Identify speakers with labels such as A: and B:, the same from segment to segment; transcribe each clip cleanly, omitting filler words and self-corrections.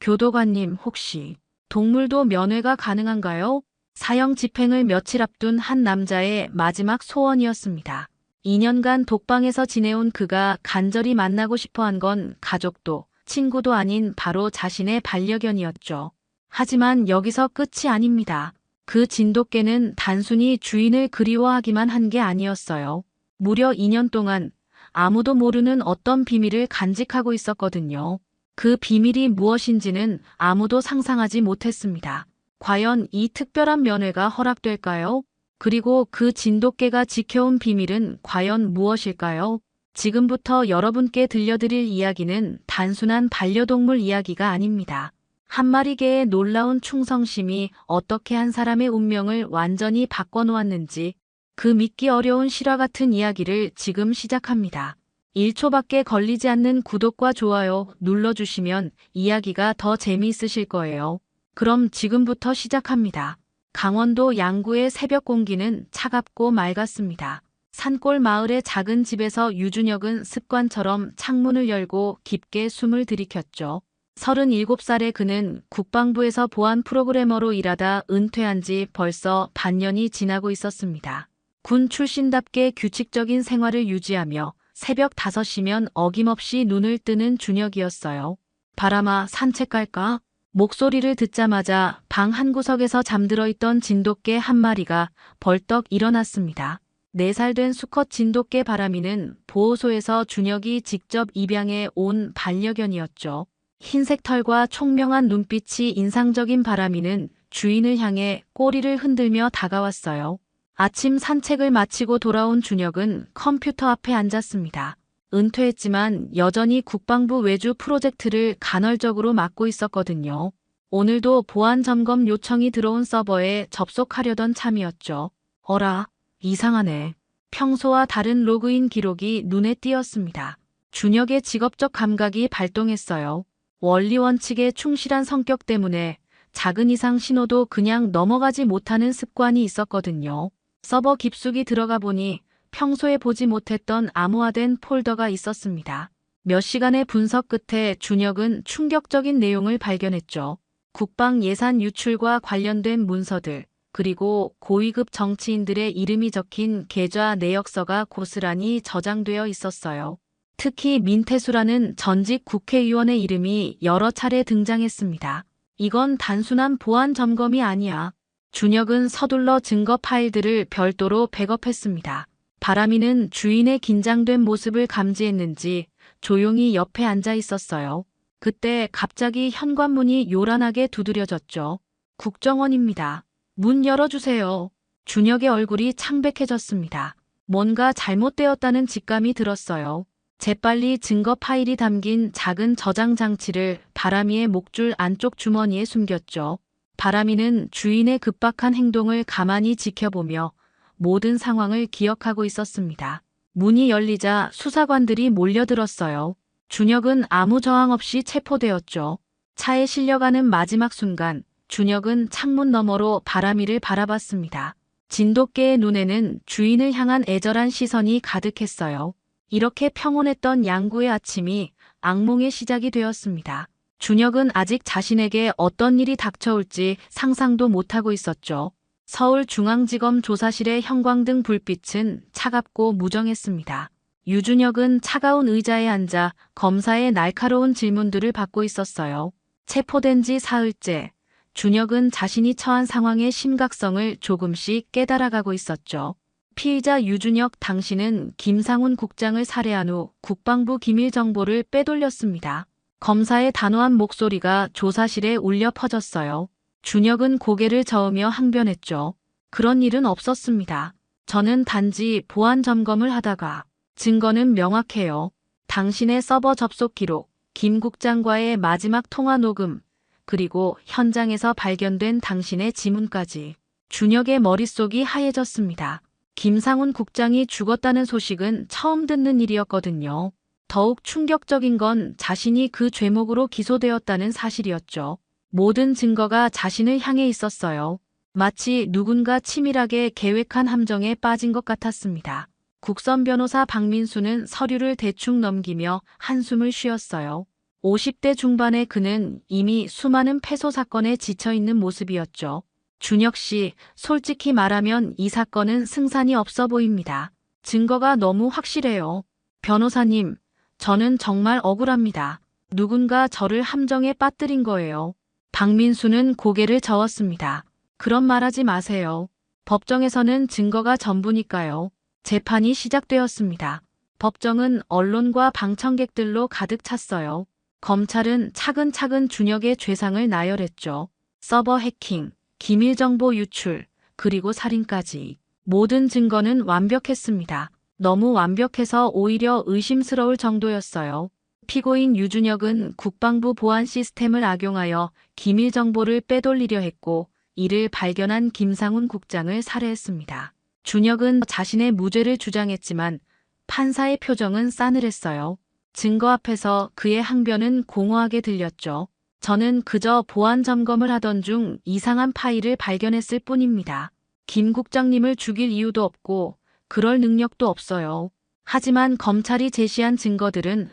A: 교도관님, 혹시 동물도 면회가 가능한가요? 사형 집행을 며칠 앞둔 한 남자의 마지막 소원이었습니다. 2년간 독방에서 지내온 그가 간절히 만나고 싶어 한 건 가족도 친구도 아닌 바로 자신의 반려견이었죠. 하지만 여기서 끝이 아닙니다. 그 진돗개는 단순히 주인을 그리워하기만 한 게 아니었어요. 무려 2년 동안 아무도 모르는 어떤 비밀을 간직하고 있었거든요. 그 비밀이 무엇인지는 아무도 상상하지 못했습니다. 과연 이 특별한 면회가 허락될까요? 그리고 그 진돗개가 지켜온 비밀은 과연 무엇일까요? 지금부터 여러분께 들려드릴 이야기는 단순한 반려동물 이야기가 아닙니다. 한 마리 개의 놀라운 충성심이 어떻게 한 사람의 운명을 완전히 바꿔놓았는지 그 믿기 어려운 실화 같은 이야기를 지금 시작합니다. 1초밖에 걸리지 않는 구독과 좋아요 눌러주시면 이야기가 더 재미있으실 거예요. 그럼 지금부터 시작합니다. 강원도 양구의 새벽 공기는 차갑고 맑았습니다. 산골 마을의 작은 집에서 유준혁은 습관처럼 창문을 열고 깊게 숨을 들이켰죠. 37살의 그는 국방부에서 보안 프로그래머로 일하다 은퇴한 지 벌써 반년이 지나고 있었습니다. 군 출신답게 규칙적인 생활을 유지하며 새벽 5시면 어김없이 눈을 뜨는 준혁이었어요. 바람아, 산책 갈까? 목소리를 듣자마자 방 한구석에서 잠들어 있던 진돗개 한 마리가 벌떡 일어났습니다. 4살 된 수컷 진돗개 바람이는 보호소에서 준혁이 직접 입양해 온 반려견이었죠. 흰색 털과 총명한 눈빛이 인상적인 바람이는 주인을 향해 꼬리를 흔들며 다가왔어요. 아침 산책을 마치고 돌아온 준혁은 컴퓨터 앞에 앉았습니다. 은퇴했지만 여전히 국방부 외주 프로젝트를 간헐적으로 맡고 있었거든요. 오늘도 보안 점검 요청이 들어온 서버에 접속하려던 참이었죠. 어라, 이상하네. 평소와 다른 로그인 기록이 눈에 띄었습니다. 준혁의 직업적 감각이 발동했어요. 원리 원칙에 충실한 성격 때문에 작은 이상 신호도 그냥 넘어가지 못하는 습관이 있었거든요. 서버 깊숙이 들어가 보니 평소에 보지 못했던 암호화된 폴더가 있었습니다. 몇 시간의 분석 끝에 준혁은 충격적인 내용을 발견했죠. 국방 예산 유출과 관련된 문서들, 그리고 고위급 정치인들의 이름이 적힌 계좌 내역서가 고스란히 저장되어 있었어요. 특히 민태수라는 전직 국회의원의 이름이 여러 차례 등장했습니다. 이건 단순한 보안 점검이 아니야. 준혁은 서둘러 증거 파일들을 별도로 백업했습니다. 바람이는 주인의 긴장된 모습을 감지했는지 조용히 옆에 앉아 있었어요. 그때 갑자기 현관문이 요란하게 두드려졌죠. 국정원입니다. 문 열어주세요. 준혁의 얼굴이 창백해졌습니다. 뭔가 잘못되었다는 직감이 들었어요. 재빨리 증거 파일이 담긴 작은 저장 장치를 바람이의 목줄 안쪽 주머니에 숨겼죠. 바람이는 주인의 급박한 행동을 가만히 지켜보며 모든 상황을 기억하고 있었습니다. 문이 열리자 수사관들이 몰려들었어요. 준혁은 아무 저항 없이 체포되었죠. 차에 실려가는 마지막 순간 준혁은 창문 너머로 바람이를 바라봤습니다. 진돗개의 눈에는 주인을 향한 애절한 시선이 가득했어요. 이렇게 평온했던 양구의 아침이 악몽의 시작이 되었습니다. 준혁은 아직 자신에게 어떤 일이 닥쳐올지 상상도 못하고 있었죠. 서울중앙지검 조사실의 형광등 불빛은 차갑고 무정했습니다. 유준혁은 차가운 의자에 앉아 검사의 날카로운 질문들을 받고 있었어요. 체포된 지 사흘째, 준혁은 자신이 처한 상황의 심각성을 조금씩 깨달아가고 있었죠. 피의자 유준혁, 당신은 김상훈 국장을 살해한 후 국방부 기밀 정보를 빼돌렸습니다. 검사의 단호한 목소리가 조사실에 울려 퍼졌어요. 준혁은 고개를 저으며 항변했죠. 그런 일은 없었습니다. 저는 단지 보안 점검을 하다가 증거는 명확해요. 당신의 서버 접속 기록, 김 국장과의 마지막 통화 녹음, 그리고 현장에서 발견된 당신의 지문까지. 준혁의 머릿속이 하얘졌습니다. 김상훈 국장이 죽었다는 소식은 처음 듣는 일이었거든요. 더욱 충격적인 건 자신이 그 죄목으로 기소되었다는 사실이었죠. 모든 증거가 자신을 향해 있었어요. 마치 누군가 치밀하게 계획한 함정에 빠진 것 같았습니다. 국선 변호사 박민수는 서류를 대충 넘기며 한숨을 쉬었어요. 50대 중반의 그는 이미 수많은 패소 사건에 지쳐있는 모습이었죠. 준혁 씨, 솔직히 말하면 이 사건은 승산이 없어 보입니다. 증거가 너무 확실해요. 변호사님, 저는 정말 억울합니다. 누군가 저를 함정에 빠뜨린 거예요. 박민수는 고개를 저었습니다. 그런 말하지 마세요. 법정에서는 증거가 전부니까요. 재판이 시작되었습니다. 법정은 언론과 방청객들로 가득 찼어요. 검찰은 차근차근 준혁의 죄상을 나열했죠. 서버 해킹, 기밀 정보 유출, 그리고 살인까지. 모든 증거는 완벽했습니다. 너무 완벽해서 오히려 의심스러울 정도였어요. 피고인 유준혁은 국방부 보안 시스템을 악용하여 기밀 정보를 빼돌리려 했고, 이를 발견한 김상훈 국장을 살해했습니다. 준혁은 자신의 무죄를 주장했지만 판사의 표정은 싸늘했어요. 증거 앞에서 그의 항변은 공허하게 들렸죠. 저는 그저 보안 점검을 하던 중 이상한 파일을 발견했을 뿐입니다. 김 국장님을 죽일 이유도 없고 그럴 능력도 없어요. 하지만 검찰이 제시한 증거들은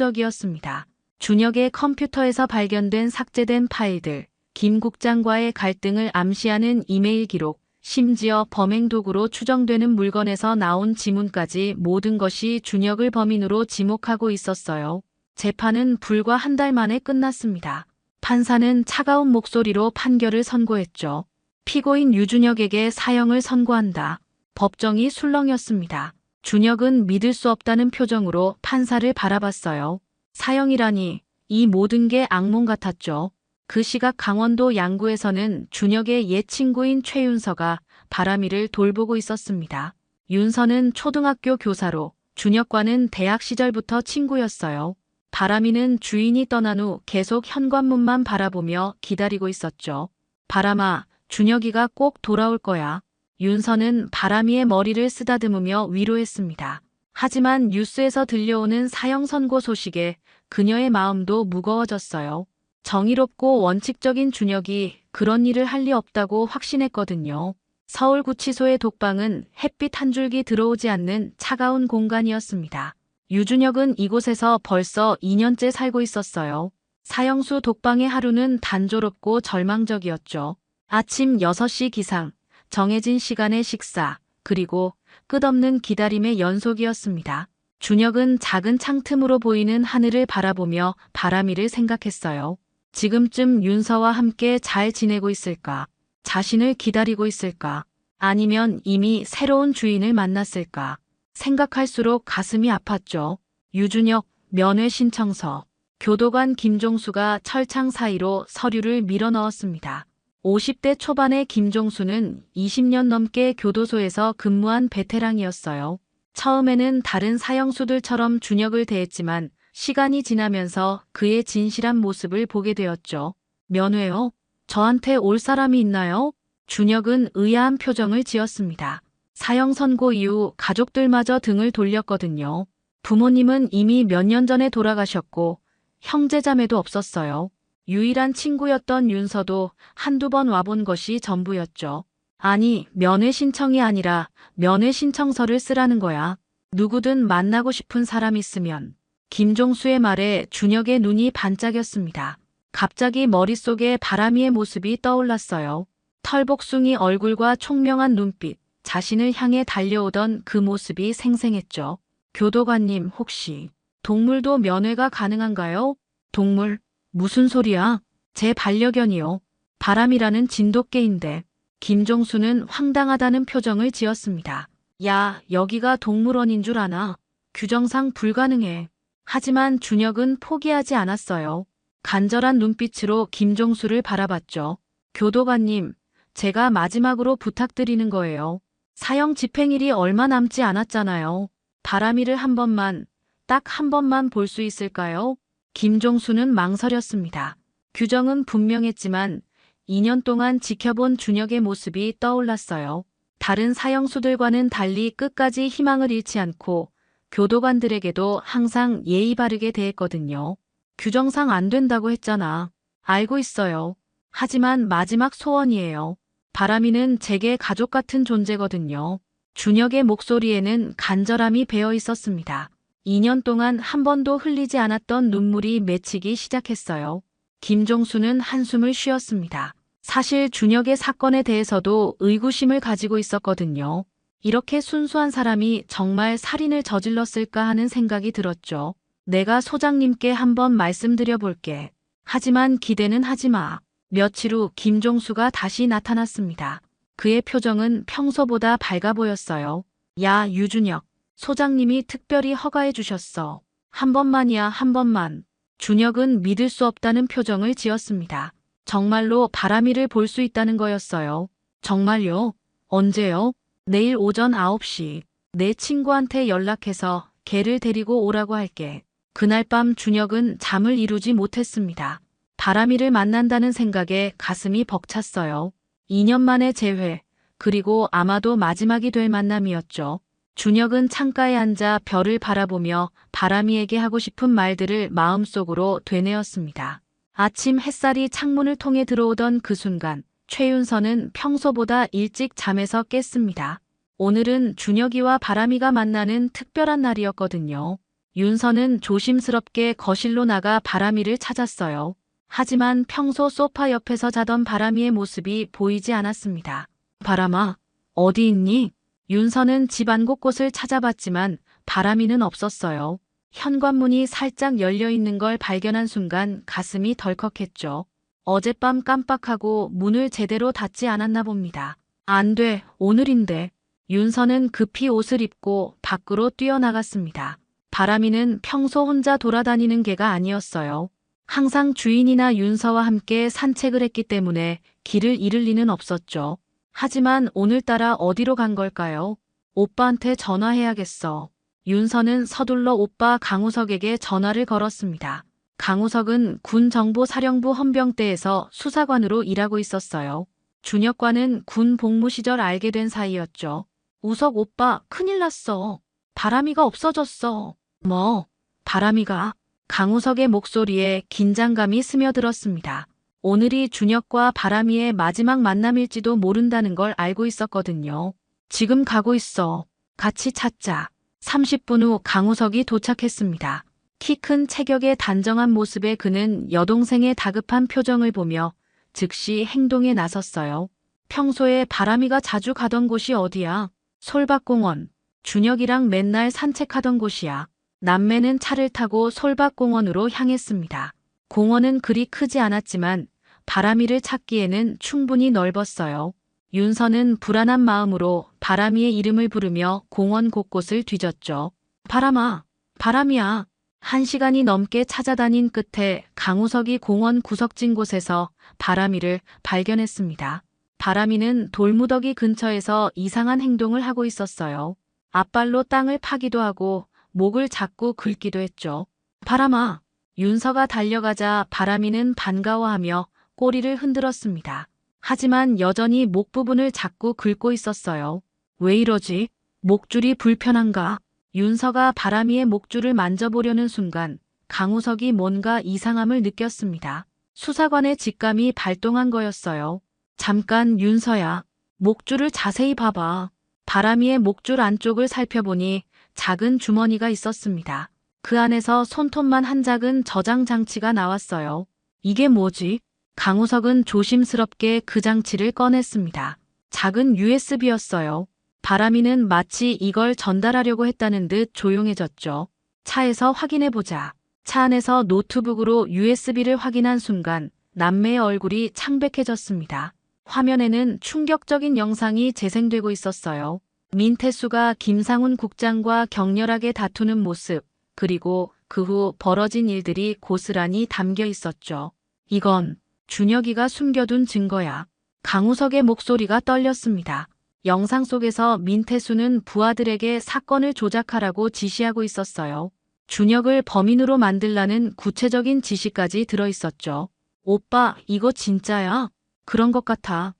A: 압도적이었습니다. 준혁의 컴퓨터에서 발견된 삭제된 파일들, 김 국장과의 갈등을 암시하는 이메일 기록, 심지어 범행 도구로 추정되는 물건에서 나온 지문까지 모든 것이 준혁을 범인으로 지목하고 있었어요. 재판은 불과 한 달 만에 끝났습니다. 판사는 차가운 목소리로 판결을 선고했죠. 피고인 유준혁에게 사형을 선고한다. 법정이 술렁였습니다. 준혁은 믿을 수 없다는 표정으로 판사를 바라봤어요. 사형이라니, 이 모든 게 악몽 같았죠. 그 시각 강원도 양구에서는 준혁의 옛 친구인 최윤서가 바람이를 돌보고 있었습니다. 윤서는 초등학교 교사로 준혁과는 대학 시절부터 친구였어요. 바람이는 주인이 떠난 후 계속 현관문만 바라보며 기다리고 있었죠. 바람아, 준혁이가 꼭 돌아올 거야. 윤서는 바람이의 머리를 쓰다듬으며 위로했습니다. 하지만 뉴스에서 들려오는 사형 선고 소식에 그녀의 마음도 무거워졌어요. 정의롭고 원칙적인 준혁이 그런 일을 할 리 없다고 확신했거든요. 서울구치소의 독방은 햇빛 한 줄기 들어오지 않는 차가운 공간이었습니다. 유준혁은 이곳에서 벌써 2년째 살고 있었어요. 사형수 독방의 하루는 단조롭고 절망적이었죠. 아침 6시 기상, 정해진 시간의 식사, 그리고 끝없는 기다림의 연속이었습니다. 준혁은 작은 창틈으로 보이는 하늘을 바라보며 바람이를 생각했어요. 지금쯤 윤서와 함께 잘 지내고 있을까? 자신을 기다리고 있을까? 아니면 이미 새로운 주인을 만났을까? 생각할수록 가슴이 아팠죠. 유준혁, 면회 신청서. 교도관 김종수가 철창 사이로 서류를 밀어넣었습니다. 50대 초반의 김종수는 20년 넘게 교도소에서 근무한 베테랑이었어요. 처음에는 다른 사형수들처럼 준혁을 대했지만 시간이 지나면서 그의 진실한 모습을 보게 되었죠. 면회요? 저한테 올 사람이 있나요? 준혁은 의아한 표정을 지었습니다. 사형 선고 이후 가족들마저 등을 돌렸거든요. 부모님은 이미 몇 년 전에 돌아가셨고 형제자매도 없었어요. 유일한 친구였던 윤서도 한두 번 와본 것이 전부였죠. 아니, 면회 신청이 아니라 면회 신청서를 쓰라는 거야. 누구든 만나고 싶은 사람 있으면. 김종수의 말에 준혁의 눈이 반짝였습니다. 갑자기 머릿속에 바람이의 모습이 떠올랐어요. 털복숭이 얼굴과 총명한 눈빛, 자신을 향해 달려오던 그 모습이 생생했죠. 교도관님, 혹시 동물도 면회가 가능한가요? 동물? 무슨 소리야? 제 반려견이요. 바람이라는 진돗개인데. 김종수는 황당하다는 표정을 지었습니다. 야, 여기가 동물원인 줄 아나? 규정상 불가능해. 하지만 준혁은 포기하지 않았어요. 간절한 눈빛으로 김종수를 바라봤죠. 교도관님, 제가 마지막으로 부탁드리는 거예요. 사형 집행일이 얼마 남지 않았잖아요. 바람이를 한 번만, 딱 한 번만 볼 수 있을까요? 김종수는 망설였습니다. 규정은 분명했지만 2년 동안 지켜본 준혁의 모습이 떠올랐어요. 다른 사형수들과는 달리 끝까지 희망을 잃지 않고 교도관들에게도 항상 예의 바르게 대했거든요. 규정상 안 된다고 했잖아. 알고 있어요. 하지만 마지막 소원이에요. 바람이는 제게 가족 같은 존재거든요. 준혁의 목소리에는 간절함이 배어 있었습니다. 2년 동안 한 번도 흘리지 않았던 눈물이 맺히기 시작했어요. 김종수는 한숨을 쉬었습니다. 사실 준혁의 사건에 대해서도 의구심을 가지고 있었거든요. 이렇게 순수한 사람이 정말 살인을 저질렀을까 하는 생각이 들었죠. 내가 소장님께 한번 말씀드려 볼게. 하지만 기대는 하지 마. 며칠 후 김종수가 다시 나타났습니다. 그의 표정은 평소보다 밝아 보였어요. 야, 유준혁. 소장님이 특별히 허가해 주셨어. 한 번만이야, 한 번만. 준혁은 믿을 수 없다는 표정을 지었습니다. 정말로 바람이를 볼 수 있다는 거였어요. 정말요? 언제요? 내일 오전 9시. 내 친구한테 연락해서 걔를 데리고 오라고 할게. 그날 밤 준혁은 잠을 이루지 못했습니다. 바람이를 만난다는 생각에 가슴이 벅찼어요. 2년 만의 재회, 그리고 아마도 마지막이 될 만남이었죠. 준혁은 창가에 앉아 별을 바라보며 바람이에게 하고 싶은 말들을 마음속으로 되뇌었습니다. 아침 햇살이 창문을 통해 들어오던 그 순간 최윤서는 평소보다 일찍 잠에서 깼습니다. 오늘은 준혁이와 바람이가 만나는 특별한 날이었거든요. 윤서는 조심스럽게 거실로 나가 바람이를 찾았어요. 하지만 평소 소파 옆에서 자던 바람이의 모습이 보이지 않았습니다. 바람아, 어디 있니? 윤서는 집안 곳곳을 찾아봤지만 바람이는 없었어요. 현관문이 살짝 열려 있는 걸 발견한 순간 가슴이 덜컥했죠. 어젯밤 깜빡하고 문을 제대로 닫지 않았나 봅니다. 안 돼, 오늘인데. 윤서는 급히 옷을 입고 밖으로 뛰어나갔습니다. 바람이는 평소 혼자 돌아다니는 개가 아니었어요. 항상 주인이나 윤서와 함께 산책을 했기 때문에 길을 잃을 리는 없었죠. 하지만 오늘따라 어디로 간 걸까요? 오빠한테 전화해야겠어. 윤서는 서둘러 오빠 강우석에게 전화를 걸었습니다. 강우석은 군정보사령부 헌병대에서 수사관으로 일하고 있었어요. 준혁과는 군 복무 시절 알게 된 사이였죠. 우석 오빠, 큰일 났어. 바람이가 없어졌어. 뭐? 바람이가? 강우석의 목소리에 긴장감이 스며들었습니다. 오늘이 준혁과 바람이의 마지막 만남일지도 모른다는 걸 알고 있었거든요. 지금 가고 있어. 같이 찾자. 30분 후 강우석이 도착했습니다. 키 큰 체격의 단정한 모습에 그는 여동생의 다급한 표정을 보며 즉시 행동에 나섰어요. 평소에 바람이가 자주 가던 곳이 어디야? 솔밭공원. 준혁이랑 맨날 산책하던 곳이야. 남매는 차를 타고 솔밭공원으로 향했습니다. 공원은 그리 크지 않았지만 바람이를 찾기에는 충분히 넓었어요. 윤서는 불안한 마음으로 바람이의 이름을 부르며 공원 곳곳을 뒤졌죠. 바람아, 바람이야. 1시간이 넘게 찾아다닌 끝에 강우석이 공원 구석진 곳에서 바람이를 발견했습니다. 바람이는 돌무더기 근처에서 이상한 행동을 하고 있었어요. 앞발로 땅을 파기도 하고 목을 자꾸 긁기도 했죠. 바람아. 윤서가 달려가자 바람이는 반가워하며 꼬리를 흔들었습니다. 하지만 여전히 목 부분을 자꾸 긁고 있었어요. 왜 이러지? 목줄이 불편한가? 윤서가 바람이의 목줄을 만져보려는 순간 강우석이 뭔가 이상함을 느꼈습니다. 수사관의 직감이 발동한 거였어요. 잠깐 윤서야. 목줄을 자세히 봐봐. 바람이의 목줄 안쪽을 살펴보니 작은 주머니가 있었습니다. 그 안에서 손톱만 한 작은 저장 장치가 나왔어요. 이게 뭐지? 강우석은 조심스럽게 그 장치를 꺼냈습니다. 작은 USB였어요. 바람이는 마치 이걸 전달하려고 했다는 듯 조용해졌죠. 차에서 확인해보자. 차 안에서 노트북으로 USB를 확인한 순간 남매의 얼굴이 창백해졌습니다. 화면에는 충격적인 영상이 재생되고 있었어요. 민태수가 김상훈 국장과 격렬하게 다투는 모습, 그리고 그 후 벌어진 일들이 고스란히 담겨 있었죠. 이건 준혁이가 숨겨둔 증거야. 강우석의 목소리가 떨렸습니다. 영상 속에서 민태수는 부하들에게 사건을 조작하라고 지시하고 있었어요. 준혁을 범인으로 만들라는 구체적인 지시까지 들어있었죠. 오빠, 이거 진짜야? 그런 것 같아.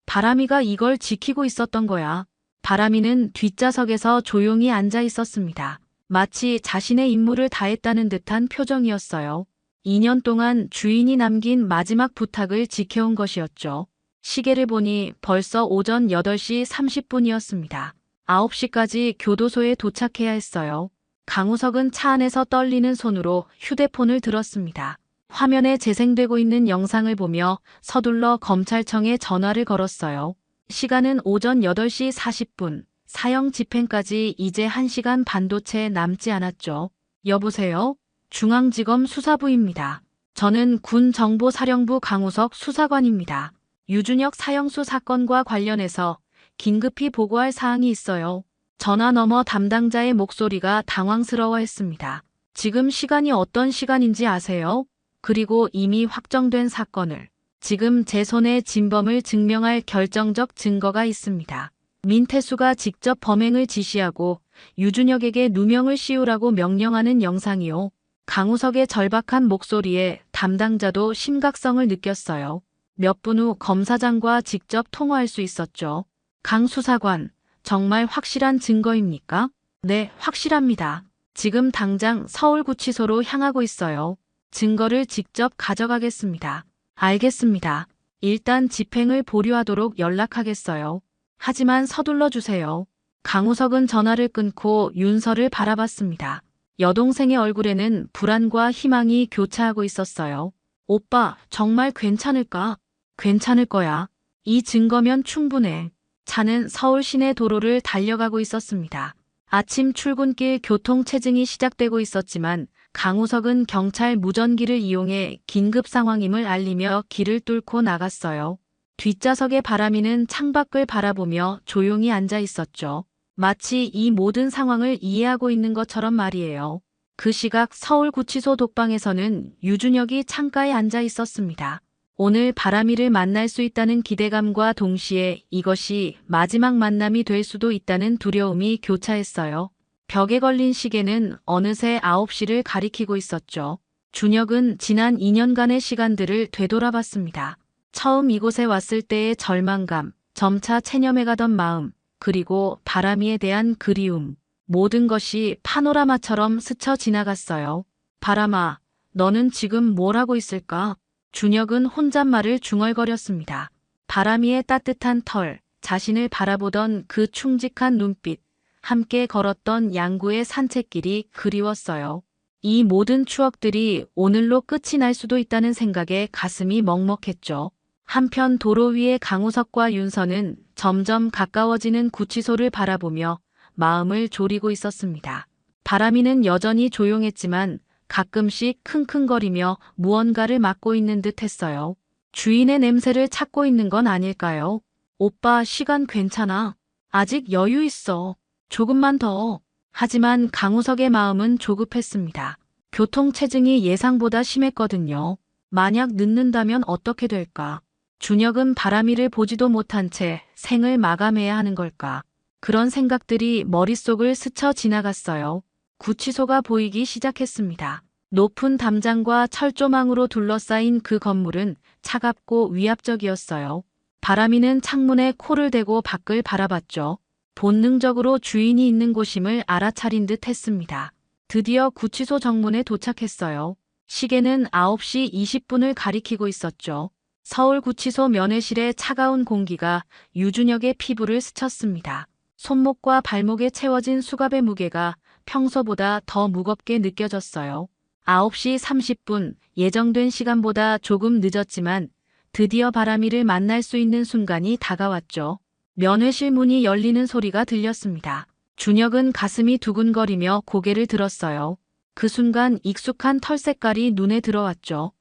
A: 바람이가 이걸 지키고 있었던 거야. 바람이는 뒷좌석에서 조용히 앉아 있었습니다. 마치 자신의 임무를 다했다는 듯한 표정이었어요. 2년 동안 주인이 남긴 마지막 부탁을 지켜온 것이었죠. 시계를 보니 벌써 오전 8시 30분이었습니다. 9시까지 교도소에 도착해야 했어요. 강우석은 차 안에서 떨리는 손으로 휴대폰을 들었습니다. 화면에 재생되고 있는 영상을 보며 서둘러 검찰청에 전화를 걸었어요. 시간은 오전 8시 40분. 사형 집행까지 이제 1시간 반도 채 남지 않았죠. 여보세요? 중앙지검 수사부입니다. 저는 군정보사령부 강우석 수사관입니다. 유준혁 사형수 사건과 관련해서 긴급히 보고할 사항이 있어요. 전화 너머 담당자의 목소리가 당황스러워했습니다. 지금 시간이 어떤 시간인지 아세요? 그리고 이미 확정된 사건을 지금 제 손에 진범을 증명할 결정적 증거가 있습니다. 민태수가 직접 범행을 지시하고 유준혁에게 누명을 씌우라고 명령하는 영상이요. 강우석의 절박한 목소리에 담당자도 심각성을 느꼈어요. 몇 분 후 검사장과 직접 통화할 수 있었죠. 강 수사관, 정말 확실한 증거입니까? 네, 확실합니다. 지금 당장 서울구치소로 향하고 있어요. 증거를 직접 가져가겠습니다. 알겠습니다. 일단 집행을 보류하도록 연락하겠어요. 하지만 서둘러 주세요. 강우석은 전화를 끊고 윤서를 바라봤습니다. 여동생의 얼굴에는 불안과 희망이 교차하고 있었어요. 오빠, 정말 괜찮을까? 괜찮을 거야. 이 증거면 충분해. 차는 서울 시내 도로를 달려가고 있었습니다. 아침 출근길 교통체증이 시작되고 있었지만 강우석은 경찰 무전기를 이용해 긴급 상황임을 알리며 길을 뚫고 나갔어요. 뒷좌석의 바람이는 창밖을 바라보며 조용히 앉아 있었죠. 마치 이 모든 상황을 이해하고 있는 것처럼 말이에요. 그 시각 서울구치소 독방에서는 유준혁이 창가에 앉아 있었습니다. 오늘 바람이를 만날 수 있다는 기대감과 동시에 이것이 마지막 만남이 될 수도 있다는 두려움이 교차했어요. 벽에 걸린 시계는 어느새 9시를 가리키고 있었죠. 준혁은 지난 2년간의 시간들을 되돌아봤습니다. 처음 이곳에 왔을 때의 절망감, 점차 체념해가던 마음, 그리고 바람이에 대한 그리움. 모든 것이 파노라마처럼 스쳐 지나갔어요. 바람아, 너는 지금 뭘 하고 있을까? 준혁은 혼잣말을 중얼거렸습니다. 바람이의 따뜻한 털, 자신을 바라보던 그 충직한 눈빛, 함께 걸었던 양구의 산책길이 그리웠어요. 이 모든 추억들이 오늘로 끝이 날 수도 있다는 생각에 가슴이 먹먹했죠. 한편 도로 위의 강우석과 윤서는 점점 가까워지는 구치소를 바라보며 마음을 졸이고 있었습니다. 바람이는 여전히 조용했지만 가끔씩 킁킁거리며 무언가를 맡고 있는 듯 했어요. 주인의 냄새를 찾고 있는 건 아닐까요? 오빠, 시간 괜찮아. 아직 여유 있어. 조금만 더. 하지만 강우석의 마음은 조급했습니다. 교통체증이 예상보다 심했거든요. 만약 늦는다면 어떻게 될까? 준혁은 바람이를 보지도 못한 채 생을 마감해야 하는 걸까? 그런 생각들이 머릿속을 스쳐 지나갔어요. 구치소가 보이기 시작했습니다. 높은 담장과 철조망으로 둘러싸인 그 건물은 차갑고 위압적이었어요. 바람이는 창문에 코를 대고 밖을 바라봤죠. 본능적으로 주인이 있는 곳임을 알아차린 듯 했습니다. 드디어 구치소 정문에 도착했어요. 시계는 9시 20분을 가리키고 있었죠. 서울구치소 면회실의 차가운 공기가 유준혁의 피부를 스쳤습니다. 손목과 발목에 채워진 수갑의 무게가 평소보다 더 무겁게 느껴졌어요. 9시 30분, 예정된 시간보다 조금 늦었지만 드디어 바람이를 만날 수 있는 순간이 다가왔죠. 면회실 문이 열리는 소리가 들렸습니다. 준혁은 가슴이 두근거리며 고개를 들었어요. 그 순간 익숙한 털 색깔이 눈에 들어왔죠.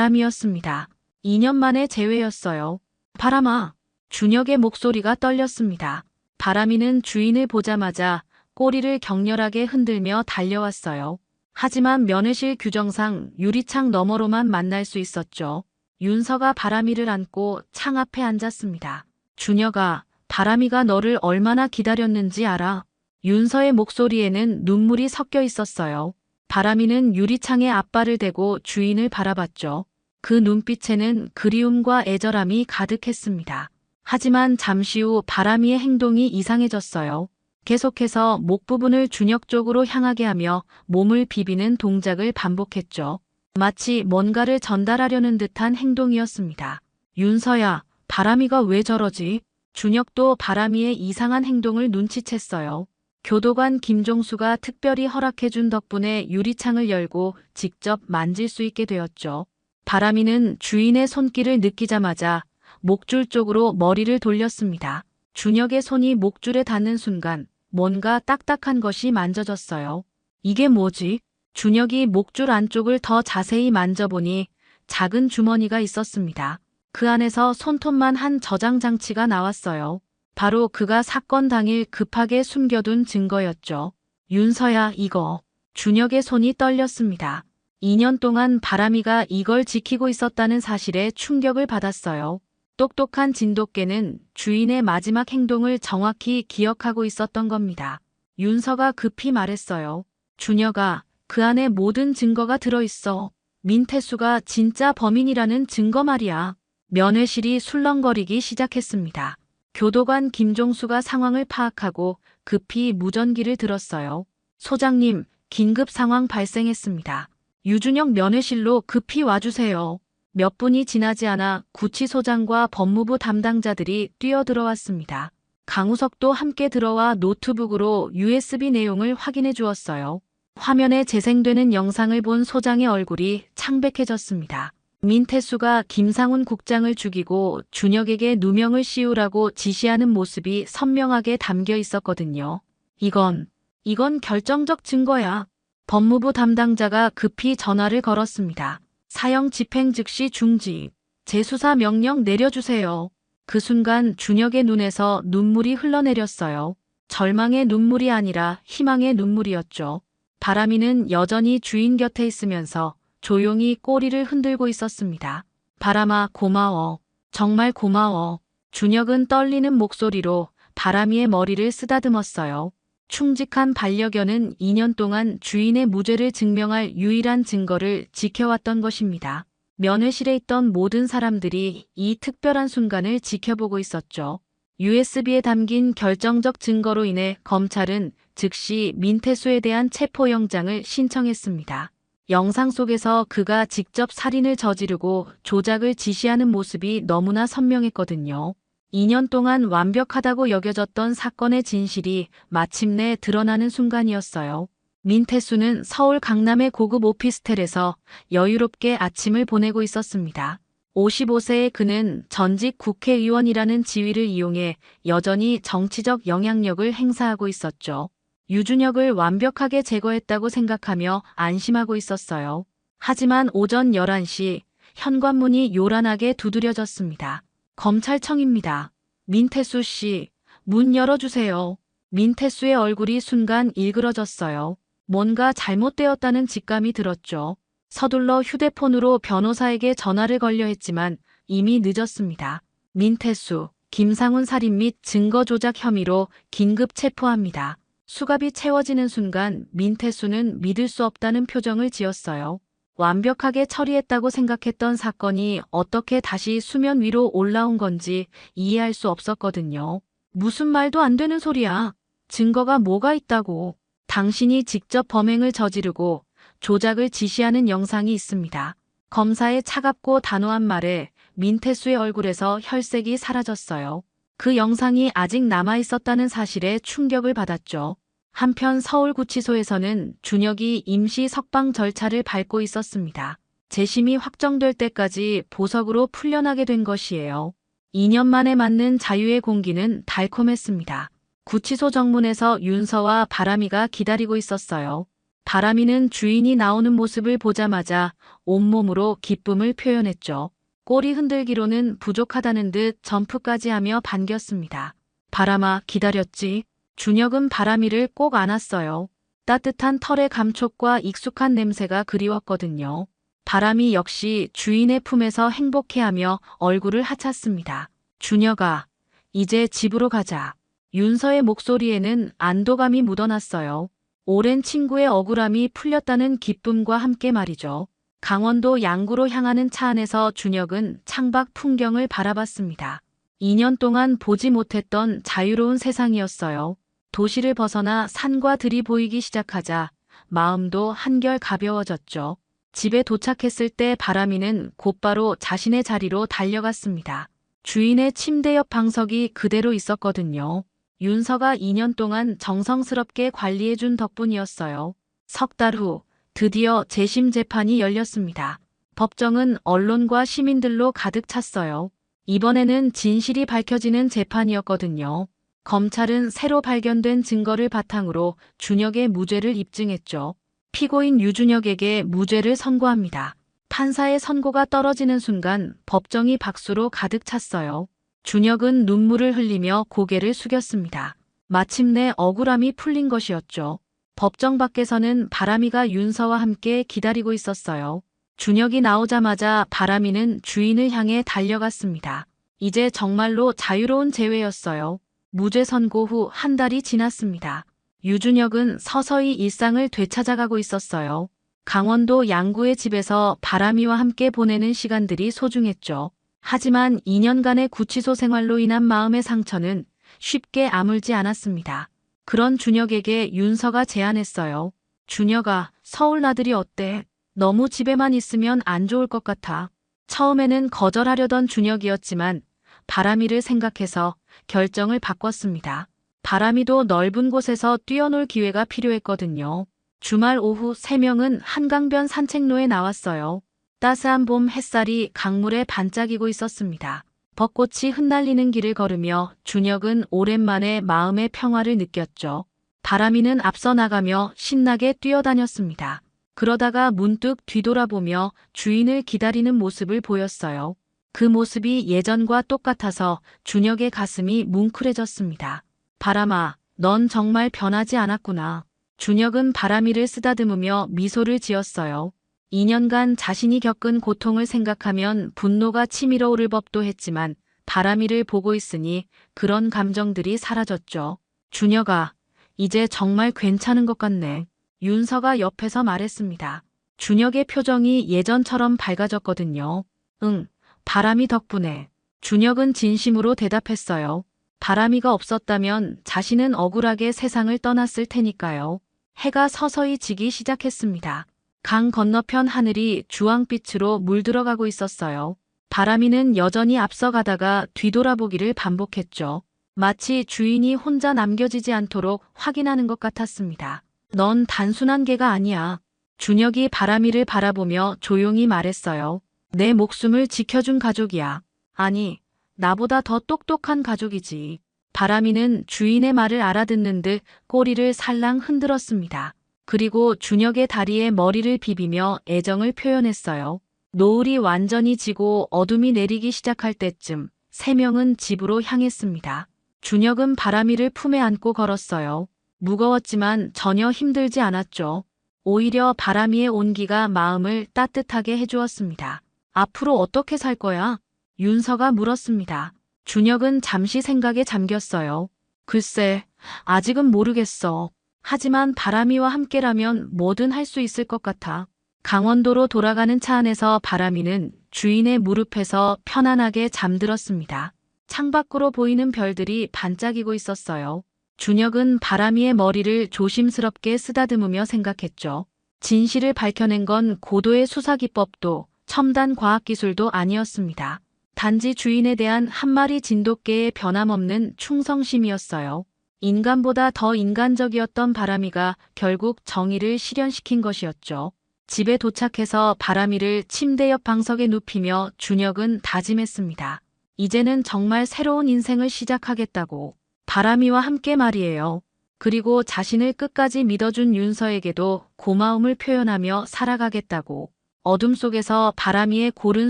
A: 바람이었습니다. 2년 만의 재회였어요. 바람아. 준혁의 목소리가 떨렸습니다. 바람이는 주인을 보자마자 꼬리를 격렬하게 흔들며 달려왔어요. 하지만 면회실 규정상 유리창 너머로만 만날 수 있었죠. 윤서가 바람이를 안고 창 앞에 앉았습니다. 준혁아, 바람이가 너를 얼마나 기다렸는지 알아? 윤서의 목소리에는 눈물이 섞여 있었어요. 바람이는 유리창에 앞발을 대고 주인을 바라봤죠. 그 눈빛에는 그리움과 애절함이 가득했습니다. 하지만 잠시 후 바람이의 행동이 이상해졌어요. 계속해서 목 부분을 준혁 쪽으로 향하게 하며 몸을 비비는 동작을 반복했죠. 마치 뭔가를 전달하려는 듯한 행동이었습니다. 윤서야, 바람이가 왜 저러지? 준혁도 바람이의 이상한 행동을 눈치챘어요. 교도관 김종수가 특별히 허락해준 덕분에 유리창을 열고 직접 만질 수 있게 되었죠. 바람이는 주인의 손길을 느끼자마자 목줄 쪽으로 머리를 돌렸습니다. 준혁의 손이 목줄에 닿는 순간 뭔가 딱딱한 것이 만져졌어요. 이게 뭐지? 준혁이 목줄 안쪽을 더 자세히 만져보니 작은 주머니가 있었습니다. 그 안에서 손톱만 한 저장 장치가 나왔어요. 바로 그가 사건 당일 급하게 숨겨둔 증거였죠. 윤서야, 이거. 준혁의 손이 떨렸습니다. 2년 동안 바람이가 이걸 지키고 있었다는 사실에 충격을 받았어요. 똑똑한 진돗개는 주인의 마지막 행동을 정확히 기억하고 있었던 겁니다. 윤서가 급히 말했어요. 준혁아, 그 안에 모든 증거가 들어있어. 민태수가 진짜 범인이라는 증거 말이야. 면회실이 술렁거리기 시작했습니다. 교도관 김종수가 상황을 파악하고 급히 무전기를 들었어요. 소장님, 긴급 상황 발생했습니다. 유준혁 면회실로 급히 와주세요. 몇 분이 지나지 않아 구치소장과 법무부 담당자들이 뛰어들어왔습니다. 강우석도 함께 들어와 노트북으로 USB 내용을 확인해 주었어요. 화면에 재생되는 영상을 본 소장의 얼굴이 창백해졌습니다. 민태수가 김상훈 국장을 죽이고 준혁에게 누명을 씌우라고 지시하는 모습이 선명하게 담겨 있었거든요. 이건 결정적 증거야. 법무부 담당자가 급히 전화를 걸었습니다. 사형 집행 즉시 중지. 재수사 명령 내려주세요. 그 순간 준혁의 눈에서 눈물이 흘러내렸어요. 절망의 눈물이 아니라 희망의 눈물이었죠. 바람이는 여전히 주인 곁에 있으면서 조용히 꼬리를 흔들고 있었습니다. 바람아, 고마워. 정말 고마워. 준혁은 떨리는 목소리로 바람이의 머리를 쓰다듬었어요. 충직한 반려견은 2년 동안 주인의 무죄를 증명할 유일한 증거를 지켜왔던 것입니다. 면회실에 있던 모든 사람들이 이 특별한 순간을 지켜보고 있었죠. USB에 담긴 결정적 증거로 인해 검찰은 즉시 민태수에 대한 체포영장을 신청했습니다. 영상 속에서 그가 직접 살인을 저지르고 조작을 지시하는 모습이 너무나 선명했거든요. 2년 동안 완벽하다고 여겨졌던 사건의 진실이 마침내 드러나는 순간이었어요. 민태수는 서울 강남의 고급 오피스텔에서 여유롭게 아침을 보내고 있었습니다. 55세의 그는 전직 국회의원이라는 지위를 이용해 여전히 정치적 영향력을 행사하고 있었죠. 유준혁을 완벽하게 제거했다고 생각하며 안심하고 있었어요. 하지만 오전 11시 현관문이 요란하게 두드려졌습니다. 검찰청입니다. 민태수 씨, 문 열어주세요. 민태수의 얼굴이 순간 일그러졌어요. 뭔가 잘못되었다는 직감이 들었죠. 서둘러 휴대폰으로 변호사에게 전화를 걸려 했지만 이미 늦었습니다. 민태수, 김상훈 살인 및 증거 조작 혐의로 긴급 체포합니다. 수갑이 채워지는 순간 민태수는 믿을 수 없다는 표정을 지었어요. 완벽하게 처리했다고 생각했던 사건이 어떻게 다시 수면 위로 올라온 건지 이해할 수 없었거든요. 무슨 말도 안 되는 소리야. 증거가 뭐가 있다고. 당신이 직접 범행을 저지르고 조작을 지시하는 영상이 있습니다. 검사의 차갑고 단호한 말에 민태수의 얼굴에서 혈색이 사라졌어요. 그 영상이 아직 남아있었다는 사실에 충격을 받았죠. 한편 서울구치소에서는 준혁이 임시 석방 절차를 밟고 있었습니다. 재심이 확정될 때까지 보석으로 풀려나게 된 것이에요. 2년 만에 맞는 자유의 공기는 달콤했습니다. 구치소 정문에서 윤서와 바람이가 기다리고 있었어요. 바람이는 주인이 나오는 모습을 보자마자 온몸으로 기쁨을 표현했죠. 꼬리 흔들기로는 부족하다는 듯 점프까지 하며 반겼습니다. 바람아, 기다렸지? 준혁은 바람이를 꼭 안았어요. 따뜻한 털의 감촉과 익숙한 냄새가 그리웠거든요. 바람이 역시 주인의 품에서 행복해하며 얼굴을 하찼습니다. 준혁아, 이제 집으로 가자. 윤서의 목소리에는 안도감이 묻어났어요. 오랜 친구의 억울함이 풀렸다는 기쁨과 함께 말이죠. 강원도 양구로 향하는 차 안에서 준혁은 창밖 풍경을 바라봤습니다. 2년 동안 보지 못했던 자유로운 세상이었어요. 도시를 벗어나 산과 들이 보이기 시작하자 마음도 한결 가벼워졌죠. 집에 도착했을 때 바람이는 곧바로 자신의 자리로 달려갔습니다. 주인의 침대 옆 방석이 그대로 있었거든요. 윤서가 2년 동안 정성스럽게 관리해준 덕분이었어요. 석 달 후 드디어 재심 재판이 열렸습니다. 법정은 언론과 시민들로 가득 찼어요. 이번에는 진실이 밝혀지는 재판이었거든요. 검찰은 새로 발견된 증거를 바탕으로 준혁의 무죄를 입증했죠. 피고인 유준혁에게 무죄를 선고합니다. 판사의 선고가 떨어지는 순간 법정이 박수로 가득 찼어요. 준혁은 눈물을 흘리며 고개를 숙였습니다. 마침내 억울함이 풀린 것이었죠. 법정 밖에서는 바람이가 윤서와 함께 기다리고 있었어요. 준혁이 나오자마자 바람이는 주인을 향해 달려갔습니다. 이제 정말로 자유로운 재회였어요. 무죄 선고 후 한 달이 지났습니다. 유준혁은 서서히 일상을 되찾아가고 있었어요. 강원도 양구의 집에서 바람이와 함께 보내는 시간들이 소중했죠. 하지만 2년간의 구치소 생활로 인한 마음의 상처는 쉽게 아물지 않았습니다. 그런 준혁에게 윤서가 제안했어요. 준혁아, 서울 나들이 어때? 너무 집에만 있으면 안 좋을 것 같아. 처음에는 거절하려던 준혁이었지만 바람이를 생각해서 결정을 바꿨습니다. 바람이도 넓은 곳에서 뛰어놀 기회가 필요했거든요. 주말 오후 3명은 한강변 산책로에 나왔어요. 따스한 봄 햇살이 강물에 반짝이고 있었습니다. 벚꽃이 흩날리는 길을 걸으며 준혁은 오랜만에 마음의 평화를 느꼈죠. 바람이는 앞서 나가며 신나게 뛰어다녔습니다. 그러다가 문득 뒤돌아보며 주인을 기다리는 모습을 보였어요. 그 모습이 예전과 똑같아서 준혁의 가슴이 뭉클해졌습니다. 바람아, 넌 정말 변하지 않았구나. 준혁은 바람이를 쓰다듬으며 미소를 지었어요. 2년간 자신이 겪은 고통을 생각하면 분노가 치밀어 오를 법도 했지만 바람이를 보고 있으니 그런 감정들이 사라졌죠. 준혁아, 이제 정말 괜찮은 것 같네. 윤서가 옆에서 말했습니다. 준혁의 표정이 예전처럼 밝아졌거든요. 응, 바람이 덕분에. 준혁은 진심으로 대답했어요. 바람이가 없었다면 자신은 억울하게 세상을 떠났을 테니까요. 해가 서서히 지기 시작했습니다. 강 건너편 하늘이 주황빛으로 물들어가고 있었어요. 바람이는 여전히 앞서가다가 뒤돌아보기를 반복했죠. 마치 주인이 혼자 남겨지지 않도록 확인하는 것 같았습니다. 넌 단순한 개가 아니야. 준혁이 바람이를 바라보며 조용히 말했어요. 내 목숨을 지켜준 가족이야. 아니, 나보다 더 똑똑한 가족이지. 바람이는 주인의 말을 알아듣는 듯 꼬리를 살랑 흔들었습니다. 그리고 준혁의 다리에 머리를 비비며 애정을 표현했어요. 노을이 완전히 지고 어둠이 내리기 시작할 때쯤 3명은 집으로 향했습니다. 준혁은 바람이를 품에 안고 걸었어요. 무거웠지만 전혀 힘들지 않았죠. 오히려 바람이의 온기가 마음을 따뜻하게 해주었습니다. 앞으로 어떻게 살 거야? 윤서가 물었습니다. 준혁은 잠시 생각에 잠겼어요. 글쎄, 아직은 모르겠어. 하지만 바람이와 함께라면 뭐든 할 수 있을 것 같아. 강원도로 돌아가는 차 안에서 바람이는 주인의 무릎에서 편안하게 잠들었습니다. 창밖으로 보이는 별들이 반짝이고 있었어요. 준혁은 바람이의 머리를 조심스럽게 쓰다듬으며 생각했죠. 진실을 밝혀낸 건 고도의 수사 기법도 첨단 과학기술도 아니었습니다. 단지 주인에 대한 한 마리 진돗개의 변함없는 충성심이었어요. 인간보다 더 인간적이었던 바람이가 결국 정의를 실현시킨 것이었죠. 집에 도착해서 바람이를 침대 옆 방석에 눕히며 준혁은 다짐했습니다. 이제는 정말 새로운 인생을 시작하겠다고. 바람이와 함께 말이에요. 그리고 자신을 끝까지 믿어준 윤서에게도 고마움을 표현하며 살아가겠다고. 어둠 속에서 바람이의 고른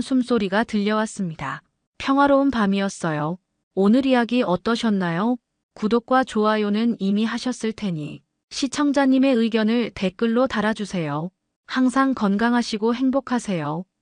A: 숨소리가 들려왔습니다. 평화로운 밤이었어요. 오늘 이야기 어떠셨나요? 구독과 좋아요는 이미 하셨을 테니 시청자님의 의견을 댓글로 달아주세요. 항상 건강하시고 행복하세요.